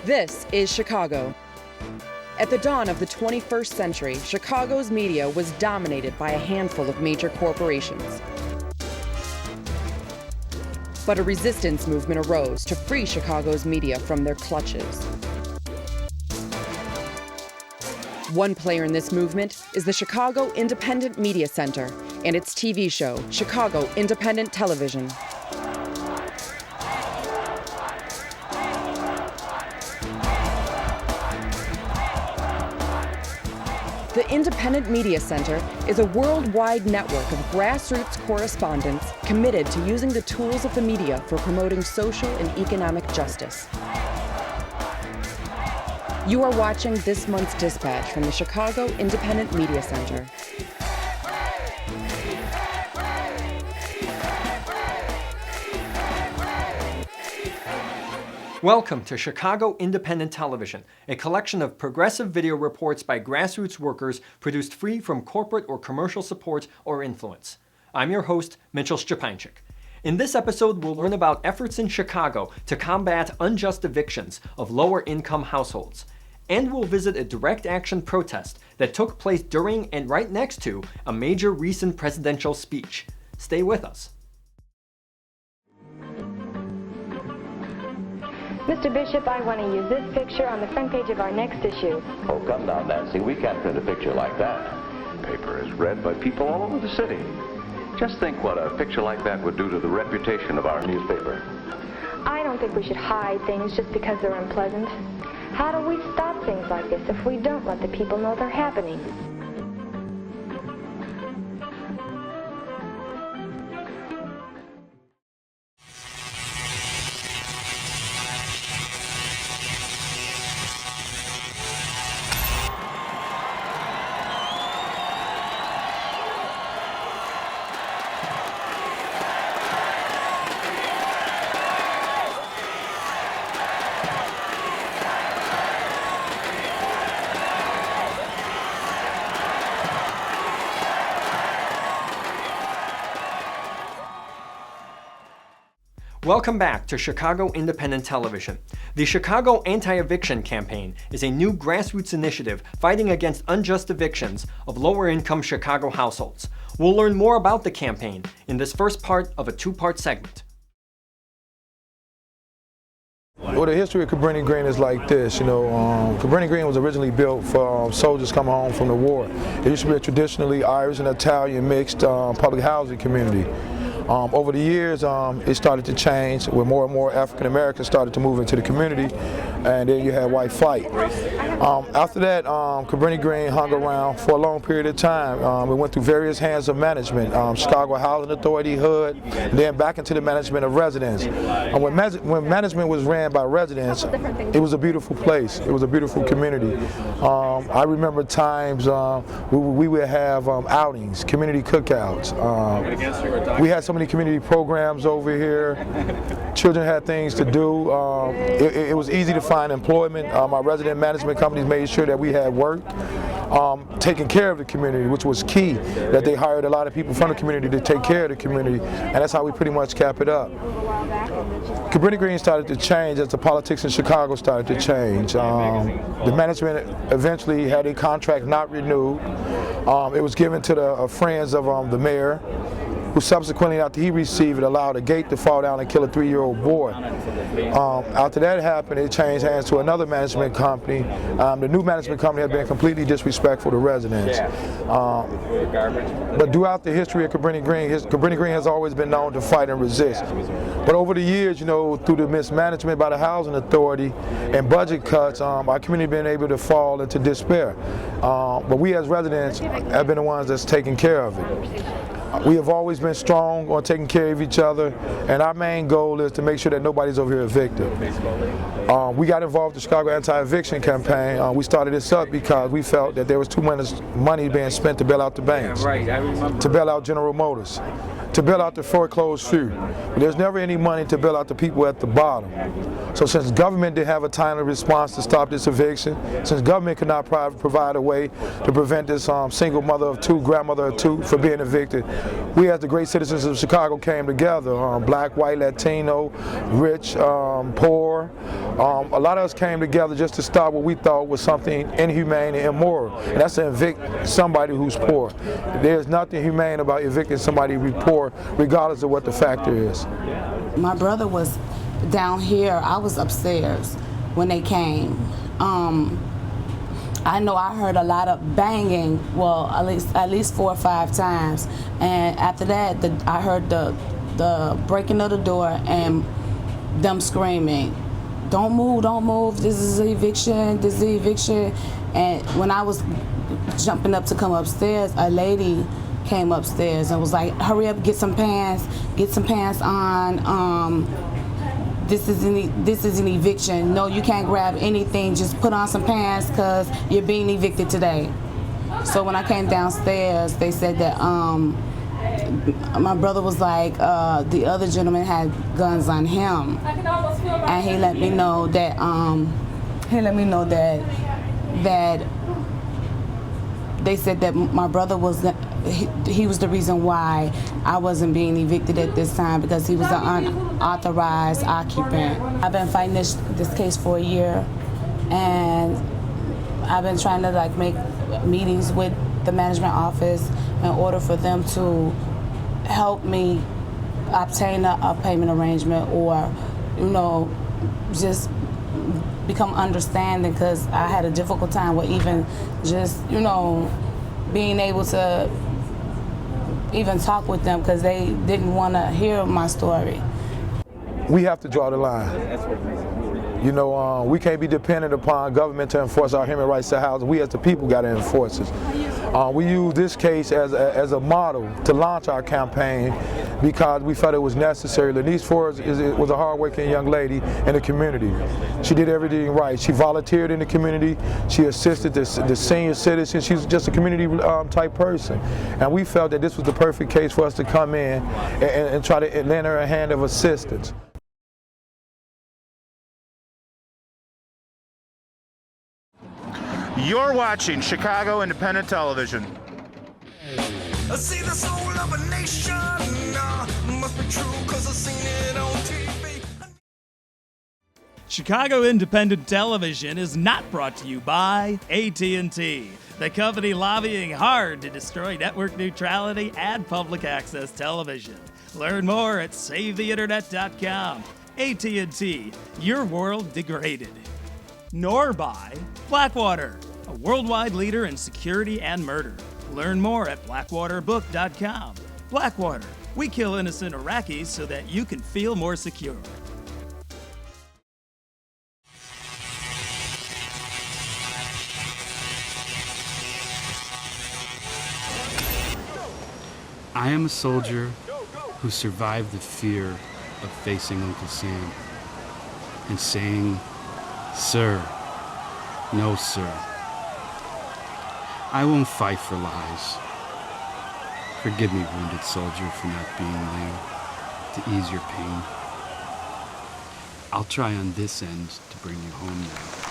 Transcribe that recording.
This is Chicago. At the dawn of the 21st century, Chicago's media was dominated by a handful of major corporations. But a resistance movement arose to free Chicago's media from their clutches. One player in this movement is the Chicago Independent Media Center and its TV show, Chicago Independent Television. The Independent Media Center is a worldwide network of grassroots correspondents committed to using the tools of the media for promoting social and economic justice. You are watching this month's dispatch from the Chicago Independent Media Center. Welcome to Chicago Independent Television, a collection of progressive video reports by grassroots workers produced free from corporate or commercial support or influence. I'm your host, Mitchell Szczepańczyk. In this episode, we'll learn about efforts in Chicago to combat unjust evictions of lower-income households. And we'll visit a direct action protest that took place during and right next to a major recent presidential speech. Stay with us. Mr. Bishop, I want to use this picture on the front page of our next issue. Oh, come down, Nancy. We can't print a picture like that. Paper is read by people all over the city. Just think what a picture like that would do to the reputation of our newspaper. I don't think we should hide things just because they're unpleasant. How do we stop things like this if we don't let the people know they're happening? Welcome back to Chicago Independent Television. The Chicago Anti-Eviction Campaign is a new grassroots initiative fighting against unjust evictions of lower-income Chicago households. We'll learn more about the campaign in this first part of a two-part segment. Well, the history of Cabrini Green is like this. Cabrini Green was originally built for soldiers coming home from the war. It used to be a traditionally Irish and Italian mixed public housing community. Over the years, it started to change where more and more African Americans started to move into the community, and then you had white flight. After that, Cabrini Green hung around for a long period of time. It went through various hands of management, Chicago Housing Authority, HUD, and then back into the management of residents. When management was ran by residents, it was a beautiful place. It was a beautiful community. I remember times we would have outings, community cookouts. We had so many community programs over here. Children had things to do. It was easy to find employment. Our resident management companies made sure that we had work. Taking care of the community, which was key, that they hired a lot of people from the community to take care of the community, and that's how we pretty much cap it up. Cabrini Green started to change as the politics in Chicago started to change. The management eventually had a contract not renewed. It was given to the friends of the mayor, who subsequently, after he received it, allowed a gate to fall down and kill a 3-year-old boy. After that happened, it changed hands to another management company. The new management company had been completely disrespectful to residents. But throughout the history of Cabrini Green has always been known to fight and resist. But over the years, through the mismanagement by the Housing Authority and budget cuts, our community been able to fall into despair. But we as residents have been the ones that's taking care of it. We have always been strong on taking care of each other, and our main goal is to make sure that nobody's over here evicted. We got involved in the Chicago Anti-Eviction Campaign. We started this up because we felt that there was too much money being spent to bail out the banks, to bail out General Motors, to bail out the foreclosed few. But there's never any money to bail out the people at the bottom. So since government didn't have a timely response to stop this eviction, since government could not provide a way to prevent this single mother of two, grandmother of two from being evicted, we as the great citizens of Chicago came together, black, white, Latino, rich, poor. A lot of us came together just to stop what we thought was something inhumane and immoral, and that's to evict somebody who's poor. There's nothing humane about evicting somebody who's poor, regardless of what the factor is. My brother was down here, I was upstairs when they came. I know I heard a lot of banging, well, at least 4 or 5 times, and after that, I heard the breaking of the door and them screaming, "Don't move, this is an eviction, this is an eviction." And when I was jumping up to come upstairs, a lady came upstairs and was like, "Hurry up, get some pants on. This is an eviction. No, you can't grab anything. Just put on some pants because you're being evicted today." So when I came downstairs, they said that my brother was like, the other gentleman had guns on him, and he let me know that they said that my brother was he was the reason why I wasn't being evicted at this time, because he was an unauthorized occupant. I've been fighting this case for a year, and I've been trying to make meetings with the management office in order for them to help me obtain a payment arrangement, or just become understanding, because I had a difficult time with even just being able to even talk with them, because they didn't want to hear my story. We have to draw the line. We can't be dependent upon government to enforce our human rights to housing. We as the people got to enforce it. We use this case as a model to launch our campaign, because we felt it was necessary. Lenise Ford was a hardworking young lady in the community. She did everything right. She volunteered in the community. She assisted the senior citizens. She's just a community type person. And we felt that this was the perfect case for us to come in and try to lend her a hand of assistance. You're watching Chicago Independent Television. I see the soul of a nation, must be true 'cause I've seen it on TV. Chicago Independent Television is not brought to you by AT&T, the company lobbying hard to destroy network neutrality and public access television. Learn more at SaveTheInternet.com. AT&T, your world degraded. Nor by Blackwater, a worldwide leader in security and murder. Learn more at blackwaterbook.com. Blackwater, we kill innocent Iraqis so that you can feel more secure. I am a soldier who survived the fear of facing Uncle Sam and saying, "Sir, no sir. I won't fight for lies. Forgive me, wounded soldier, for not being there to ease your pain. I'll try on this end to bring you home now."